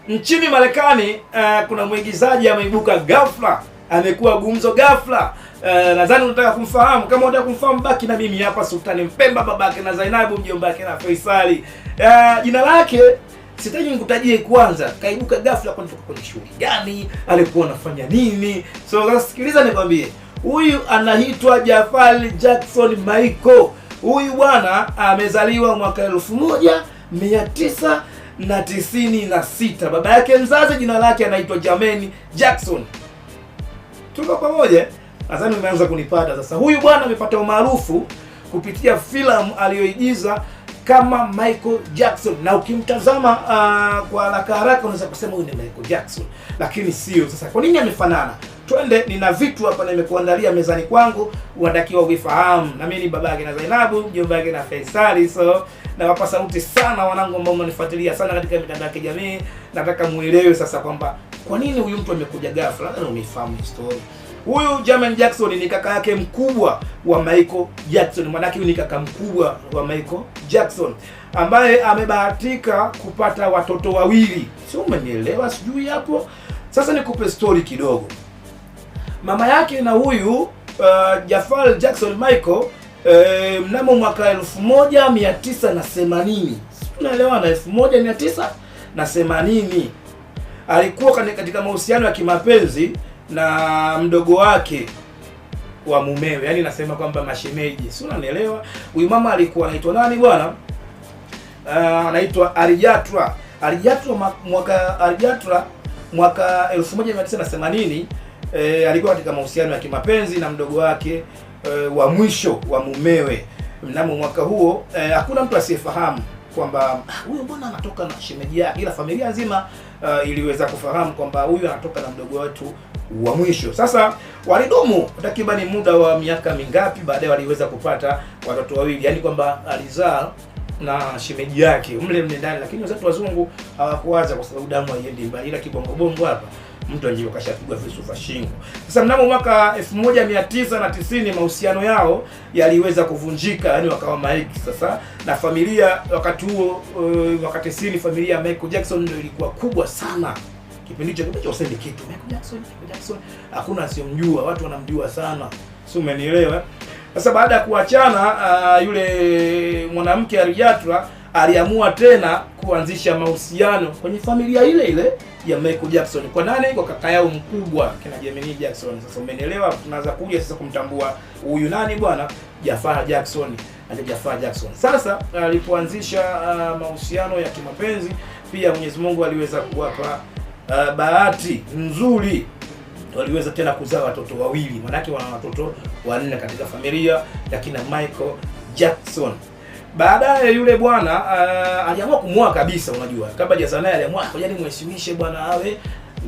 Nchini Marekani kuna mwigizaji ameibuka ghafla, amekuwa gumzo ghafla. Nadhani unataka kumfahamu. Kama unataka kumfahamu, baki na mimi hapa. Sultani Mpemba, babake na Zainabu, mjomba wake na Faisali. Jina lake sitaji nikutajie kwanza. Kaibuka ghafla kwa kwenye shughuli gani, alikuwa anafanya nini? So sikiliza nikwambie. Huyu anaitwa Jafar Jackson Michael. Huyu bwana amezaliwa mwaka 1996. Baba yake mzazi jina lake anaitwa Jermaine Jackson. Tuko pamoja? Nadhani umeanza kunipata sasa. Huyu bwana amepata umaarufu kupitia filamu aliyoigiza kama Michael Jackson, na ukimtazama kwa haraka unaweza kusema huyu ni Michael Jackson, lakini sio. Sasa kwa nini amefanana? Twende, nina vitu hapa nimekuandalia mezani kwangu, unatakiwa uvifahamu. Na mimi ni babake na Zainabu, mjomba wake na Faisali. So nawapa sauti sana wanangu ambao mnanifuatilia sana katika mitandao ya kijamii. Nataka muelewe sasa kwamba kwa nini huyu mtu amekuja ghafla, na umefahamu story. Huyu Jermaine Jackson ni kaka yake mkubwa wa Michael Jackson. Maanake ni kaka mkubwa wa Michael Jackson ambaye amebahatika kupata watoto wawili. Sio, umenielewa sijui hapo. Sasa nikupe story kidogo. Mama yake na huyu Jafar Jackson Michael mnamo mwaka 1980. Tunaelewana, 1980 alikuwa katika mahusiano ya kimapenzi na mdogo wake wa mumewe. Yaani nasema kwamba mashemeji. Si unanielewa? Huyu mama alikuwa anaitwa nani bwana? Anaitwa Arijatra. Mwaka 1980 alikuwa katika mahusiano ya kimapenzi na mdogo wake wa mwisho wa mumewe. Mnamo mwaka huo hakuna mtu asiyefahamu kwamba huyu mbona anatoka na shemeji yake, ila familia nzima iliweza kufahamu kwamba huyu anatoka na mdogo wetu wa mwisho. Sasa walidumu takriban muda wa miaka mingapi, baadaye waliweza kupata watoto wawili. Yaani kwamba alizaa na shemeji yake mle ndani, lakini wazee wazungu hawakuanza kwa sababu damu haiendi mbali, ila kibongo bongo hapa mtu anjio kashapigwa visu vya shingo. Sasa mnamo mwaka 1990 mahusiano yao yaliweza kuvunjika, yani wakawa maiki sasa. Na familia wakati huo wakati 90 familia ya Michael Jackson ndio ilikuwa kubwa sana. Kipindi hicho kitu useme kitu Michael Jackson hakuna asiyomjua, watu wanamjua sana. Sio, umenielewa? Sasa baada ya kuachana yule mwanamke Arijatra aliamua tena kuanzisha mahusiano kwenye familia ile ile ya Michael Jackson. Kwa nani? Kwa kaka yao mkubwa kina Jermaine Jackson. Sasa umenielewa? Tunaanza kuja sasa kumtambua huyu nani bwana? Jafar Jackson. Jafar Jackson. Sasa alipoanzisha mahusiano ya kimapenzi, pia Mwenyezi Mungu aliweza kuwapa bahati nzuri. Waliweza tena kuzaa watoto wawili. Maana wana watoto wanne katika familia ya kina Michael Jackson. Baadaye yule bwana aliamua kumwoa kabisa. Unajua, kabla hajazaa naye aliamua yaani muheshimishe bwana awe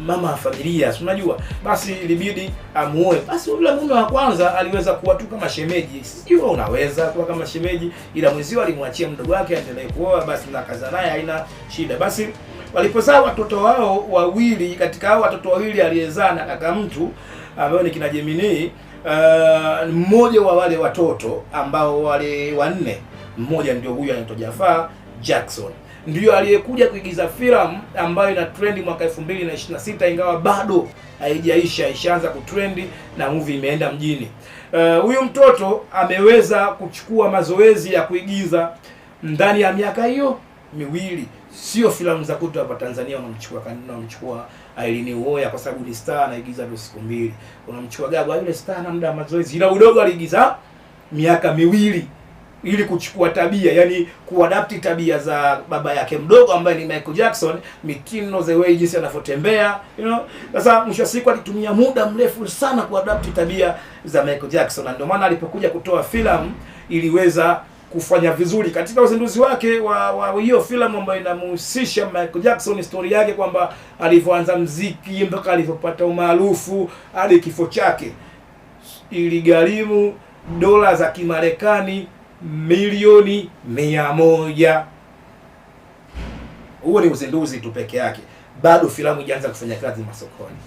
mama wa familia, si unajua. Basi ilibidi amuoe. Basi yule mume wa kwanza aliweza kuwa tu kama shemeji. Sijui unaweza kuwa kama shemeji, ila mwenzio alimwachia mdogo wake aendelee kuoa, basi na kaza naye haina shida. Basi walipozaa watoto wao wawili, katika hao watoto wawili aliyezaa na kaka mtu ambao ni kina Jermaine, mmoja wa wale watoto ambao wale wanne, mmoja ndio huyu anaitwa Jafar Jackson. Ndio aliyekuja kuigiza filamu ambayo ina trendi mwaka 2026, ingawa bado haijaisha, ishaanza kutrendi na movie imeenda mjini. Huyu mtoto ameweza kuchukua mazoezi ya kuigiza ndani ya miaka hiyo miwili. Sio filamu za kutu hapa Tanzania unamchukua Aileen Uwoya kwa sababu ni star anaigiza tu siku mbili. Unamchukua Gabo yule star na muda wa mazoezi. Ila udogo aliigiza miaka miwili ili kuchukua tabia, yani kuadapti tabia za baba yake mdogo ambaye ni Michael Jackson, mitindo, the way jinsi anavyotembea, you know. Sasa mwisho siku alitumia muda mrefu sana kuadapti tabia za Michael Jackson, na ndio maana alipokuja kutoa filamu iliweza kufanya vizuri. Katika uzinduzi wake wa hiyo filamu ambayo inamhusisha Michael Jackson, historia yake kwamba alivyoanza muziki mpaka alivyopata umaarufu hadi kifo chake, iligharimu dola za Kimarekani milioni 100. Huo ni uzinduzi tu peke yake. Bado filamu haijaanza kufanya kazi masokoni.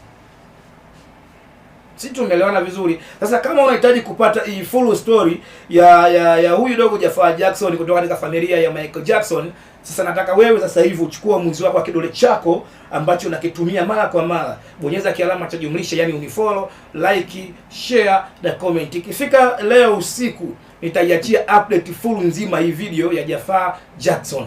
Sisi tumeelewana vizuri. Sasa kama unahitaji kupata hii full story ya huyu dogo Jafar Jackson kutoka katika familia ya Michael Jackson, sasa nataka wewe sasa hivi uchukue mwizi wako wa kidole chako ambacho unakitumia mara kwa mara, bonyeza kialama cha jumlisha, yani unifollow, like, share na comment. Ikifika leo usiku nitaiachia update full nzima hii video ya Jafar Jackson.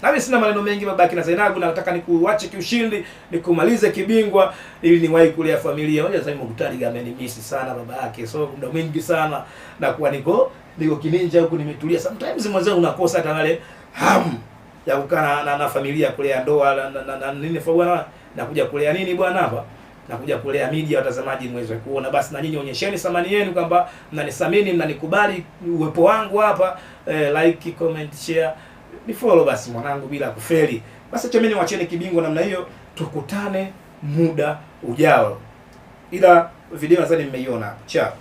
Nami sina maneno mengi, babaki na Zainabu, nataka nikuache kiushindi, nikumalize kibingwa ili niwahi kulea familia. Unajua sasa Mukutari amenimisi sana baba yake. So muda mwingi sana na kuwa niko kininja huku nimetulia. Sometimes mwanzo unakosa hata wale hamu ya kukaa na familia, kulea ndoa na nini bwana, na kuja kulea nini bwana hapa, na kuja kulea media, watazamaji mweze kuona. Basi na nyinyi onyesheni thamani yenu kwamba mnanisamini, mnanikubali uwepo wangu hapa. Like, comment, share, ni follow basi mwanangu bila kufeli. Basi acha mimi niwacheni kibingwa namna hiyo, tukutane muda ujao. Ila video nadhani mmeiona. Ciao.